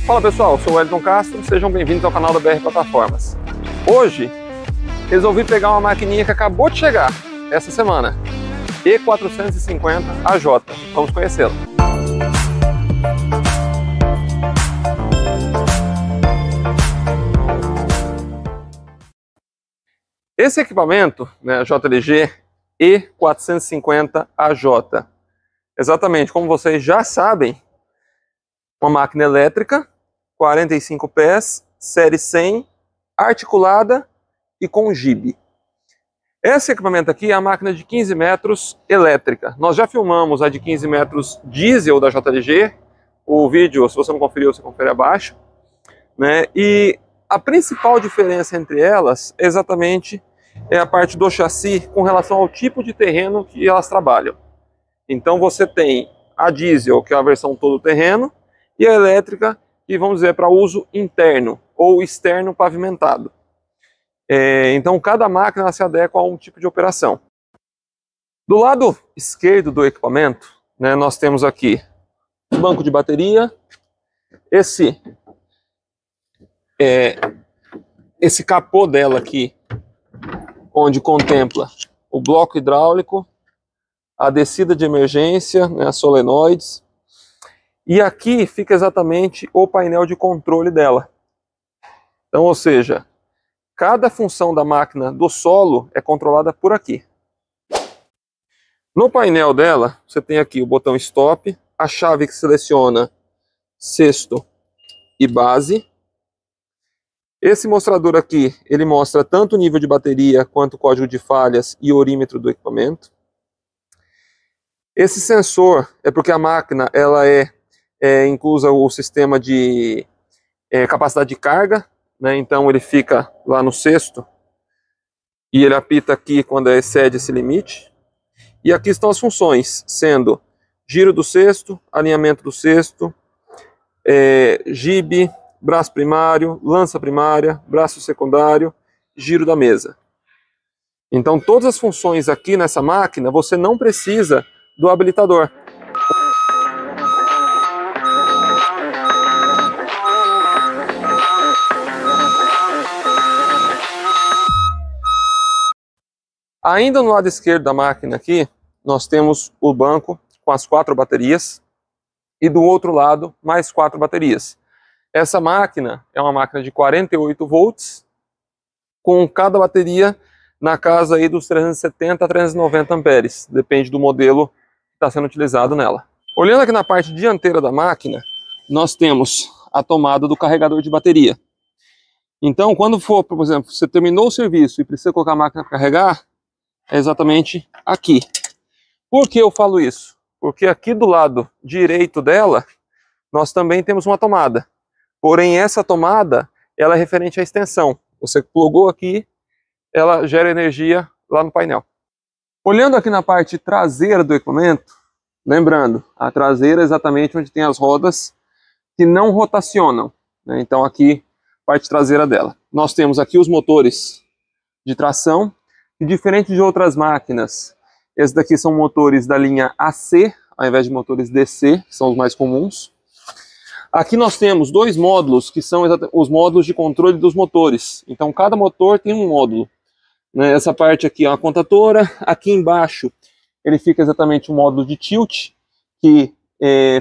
Fala pessoal, eu sou o Wellington Castro, sejam bem-vindos ao canal da BR Plataformas. Hoje, resolvi pegar uma maquininha que acabou de chegar essa semana, E450AJ, vamos conhecê-la. Esse equipamento, né, JLG E450AJ, exatamente como vocês já sabem, uma máquina elétrica, 45 pés, série 100, articulada e com jibe. Esse equipamento aqui é a máquina de 15 metros elétrica. Nós já filmamos a de 15 metros diesel da JLG, o vídeo, se você não conferiu, você confere abaixo, né? E a principal diferença entre elas é exatamente a parte do chassi com relação ao tipo de terreno que elas trabalham. Então você tem a diesel, que é a versão todo terreno, e a elétrica, que vamos dizer para uso interno ou externo pavimentado. Então cada máquina se adequa a um tipo de operação. Do lado esquerdo do equipamento, né, nós temos aqui o banco de bateria, esse capô dela aqui, onde contempla o bloco hidráulico, a descida de emergência, né, as solenoides, e aqui fica exatamente o painel de controle dela. Então, ou seja, cada função da máquina do solo é controlada por aqui. No painel dela, você tem aqui o botão stop, a chave que seleciona sexto e base. Esse mostrador aqui, ele mostra tanto o nível de bateria quanto o código de falhas e orímetro do equipamento. Esse sensor é porque a máquina ela inclusa o sistema de capacidade de carga, né? Então ele fica lá no sexto e ele apita aqui quando excede esse limite. E aqui estão as funções, sendo giro do sexto, alinhamento do sexto, jibe, braço primário, lança primária, braço secundário, giro da mesa. Então todas as funções aqui nessa máquina você não precisa do habilitador. Ainda no lado esquerdo da máquina aqui, nós temos o banco com as 4 baterias e do outro lado mais 4 baterias. Essa máquina é uma máquina de 48 volts, com cada bateria na casa aí dos 370 a 390 amperes, depende do modelo que está sendo utilizado nela. Olhando aqui na parte dianteira da máquina, nós temos a tomada do carregador de bateria. Então, quando for, por exemplo, você terminou o serviço e precisa colocar a máquina para carregar, é exatamente aqui. Por que eu falo isso? Porque aqui do lado direito dela, nós também temos uma tomada. Porém, essa tomada, ela é referente à extensão. Você plugou aqui, ela gera energia lá no painel. Olhando aqui na parte traseira do equipamento, lembrando, a traseira é exatamente onde tem as rodas que não rotacionam, né? Então aqui, parte traseira dela. Nós temos aqui os motores de tração, e diferente de outras máquinas, esses daqui são motores da linha AC, ao invés de motores DC, que são os mais comuns. Aqui nós temos 2 módulos, que são os módulos de controle dos motores. Então cada motor tem um módulo, né? Essa parte aqui é uma contatora, aqui embaixo ele fica exatamente o módulo de tilt, que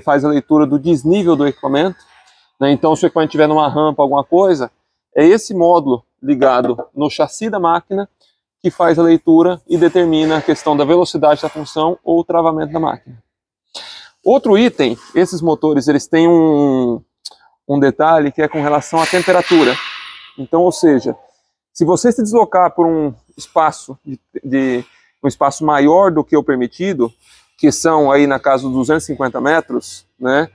faz a leitura do desnível do equipamento, né? Então se o equipamento estiver numa rampa, alguma coisa, é esse módulo ligado no chassi da máquina que faz a leitura e determina a questão da velocidade da função ou o travamento da máquina. Outro item, esses motores eles têm um detalhe que é com relação à temperatura. Então, ou seja, se você se deslocar por um espaço um espaço maior do que o permitido, que são aí na casa dos 250 metros, né?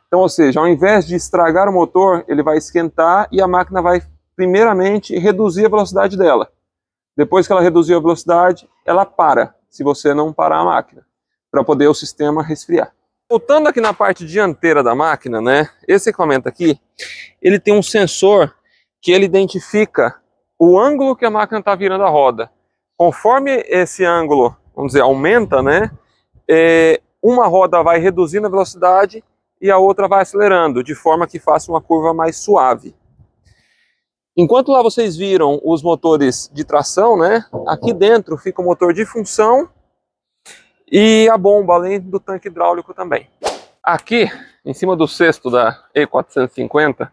Então, ou seja, ao invés de estragar o motor, ele vai esquentar e a máquina vai primeiramente reduzir a velocidade dela. Depois que ela reduziu a velocidade, ela para, se você não parar a máquina, para poder o sistema resfriar. Voltando aqui na parte dianteira da máquina, né? Esse equipamento aqui, ele tem um sensor que ele identifica o ângulo que a máquina está virando a roda. Conforme esse ângulo, vamos dizer, aumenta, né? Uma roda vai reduzindo a velocidade e a outra vai acelerando, de forma que faça uma curva mais suave. Enquanto lá vocês viram os motores de tração, né? Aqui dentro fica o motor de função e a bomba, além do tanque hidráulico também. Aqui, em cima do cesto da E450,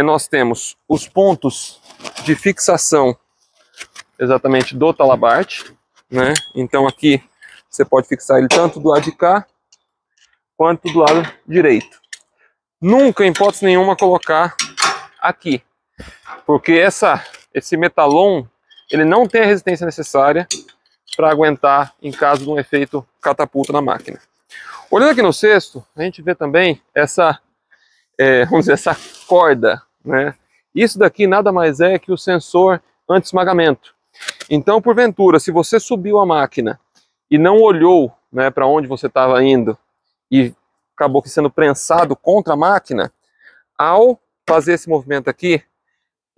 nós temos os pontos de fixação exatamente do talabarte, né? Então aqui você pode fixar ele tanto do lado de cá quanto do lado direito. Nunca, em hipótese nenhuma, colocar aqui, porque esse metalon ele não tem a resistência necessária para aguentar em caso de um efeito catapulta na máquina. Olhando aqui no cesto, a gente vê também essa, vamos dizer, essa corda, né? Isso daqui nada mais é que o sensor anti-esmagamento. Então, porventura, se você subiu a máquina e não olhou, né, para onde você estava indo e acabou sendo prensado contra a máquina, ao fazer esse movimento aqui,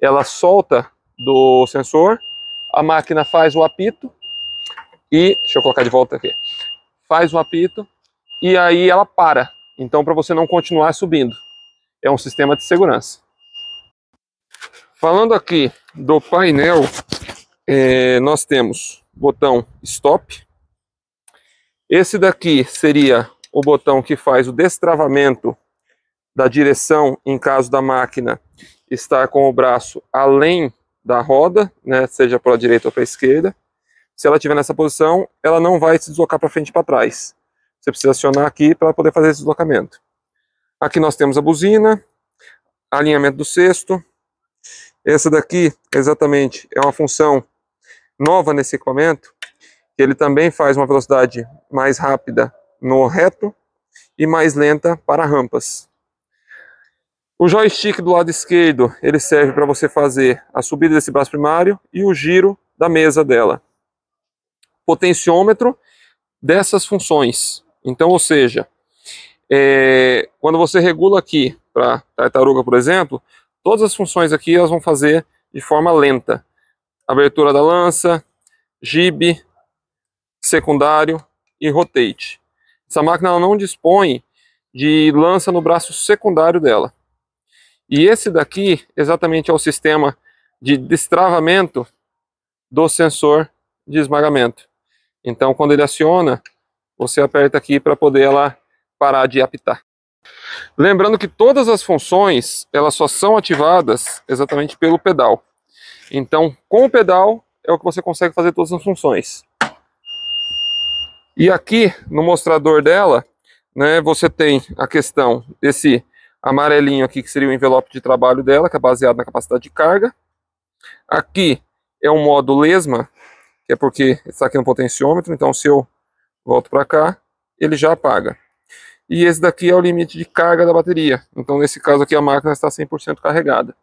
ela solta do sensor, a máquina faz o apito e, deixa eu colocar de volta aqui, faz o apito e aí ela para. Então, para você não continuar subindo, é um sistema de segurança. Falando aqui do painel, nós temos botão stop. Esse daqui seria o botão que faz o destravamento da direção em caso da máquina estar com o braço além da roda, né, seja para a direita ou para a esquerda. Se ela estiver nessa posição, ela não vai se deslocar para frente e para trás. Você precisa acionar aqui para poder fazer esse deslocamento. Aqui nós temos a buzina, alinhamento do cesto. Essa daqui, exatamente, é uma função nova nesse equipamento. Ele também faz uma velocidade mais rápida no reto e mais lenta para rampas. O joystick do lado esquerdo, ele serve para você fazer a subida desse braço primário e o giro da mesa dela. Potenciômetro dessas funções. Então, ou seja, quando você regula aqui para tartaruga, por exemplo, todas as funções aqui elas vão fazer de forma lenta. Abertura da lança, jibe, secundário e rotate. Essa máquina ela não dispõe de lança no braço secundário dela. E esse daqui exatamente é o sistema de destravamento do sensor de esmagamento. Então, quando ele aciona, você aperta aqui para poder ela parar de apitar. Lembrando que todas as funções elas só são ativadas exatamente pelo pedal. Então, com o pedal é o que você consegue fazer todas as funções. E aqui no mostrador dela, né, você tem a questão desse amarelinho aqui, que seria o envelope de trabalho dela, que é baseado na capacidade de carga. Aqui é um modo lesma, que é porque está aqui no potenciômetro, então se eu volto para cá, ele já apaga. E esse daqui é o limite de carga da bateria, então nesse caso aqui a máquina está 100% carregada.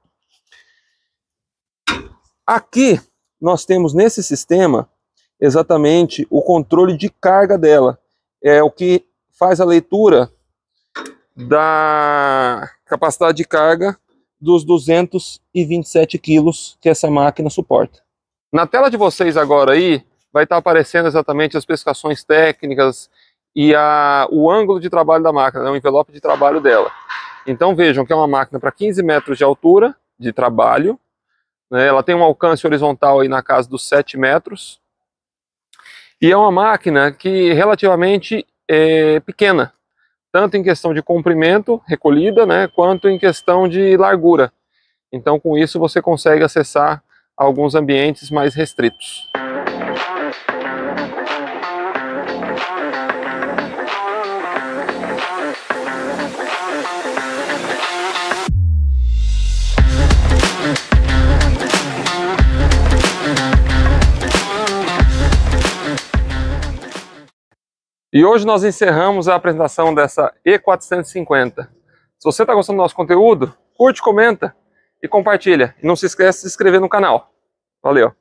Aqui nós temos nesse sistema exatamente o controle de carga dela, é o que faz a leitura da capacidade de carga dos 227 quilos que essa máquina suporta. Na tela de vocês agora aí vai estar aparecendo exatamente as especificações técnicas e o ângulo de trabalho da máquina, né, o envelope de trabalho dela. Então vejam que é uma máquina para 15 metros de altura de trabalho, né, ela tem um alcance horizontal aí na casa dos 7 metros e é uma máquina que relativamente é pequena, tanto em questão de comprimento, recolhida, né, quanto em questão de largura. Então, com isso, você consegue acessar alguns ambientes mais restritos. E hoje nós encerramos a apresentação dessa E450. Se você está gostando do nosso conteúdo, curte, comenta e compartilha. E não se esqueça de se inscrever no canal. Valeu!